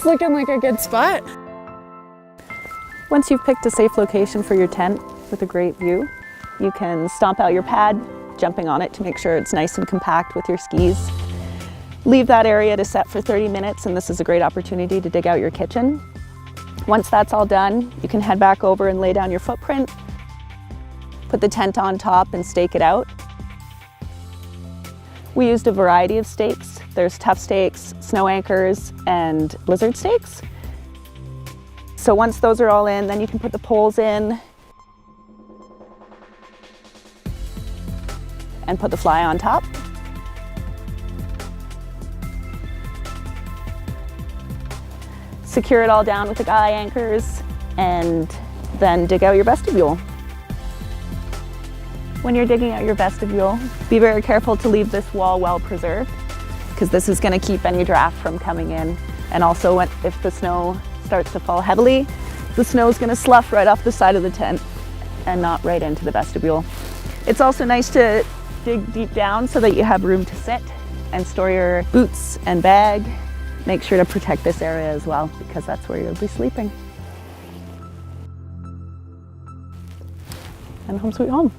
It's looking like a good spot. Once you've picked a safe location for your tent with a great view, you can stomp out your pad, jumping on it to make sure it's nice and compact with your skis. Leave that area to set for 30 minutes, and this is a great opportunity to dig out your kitchen. Once that's all done, you can head back over and lay down your footprint, put the tent on top and stake it out. We used a variety of stakes. There's tough stakes, snow anchors, and blizzard stakes. So once those are all in, then you can put the poles in and put the fly on top. Secure it all down with the guy anchors and then dig out your vestibule. When you're digging out your vestibule, be very careful to leave this wall well preserved, because this is going to keep any draft from coming in. And also if the snow starts to fall heavily, the snow is going to slough right off the side of the tent and not right into the vestibule. It's also nice to dig deep down so that you have room to sit and store your boots and bag. Make sure to protect this area as well, because that's where you'll be sleeping. And home sweet home.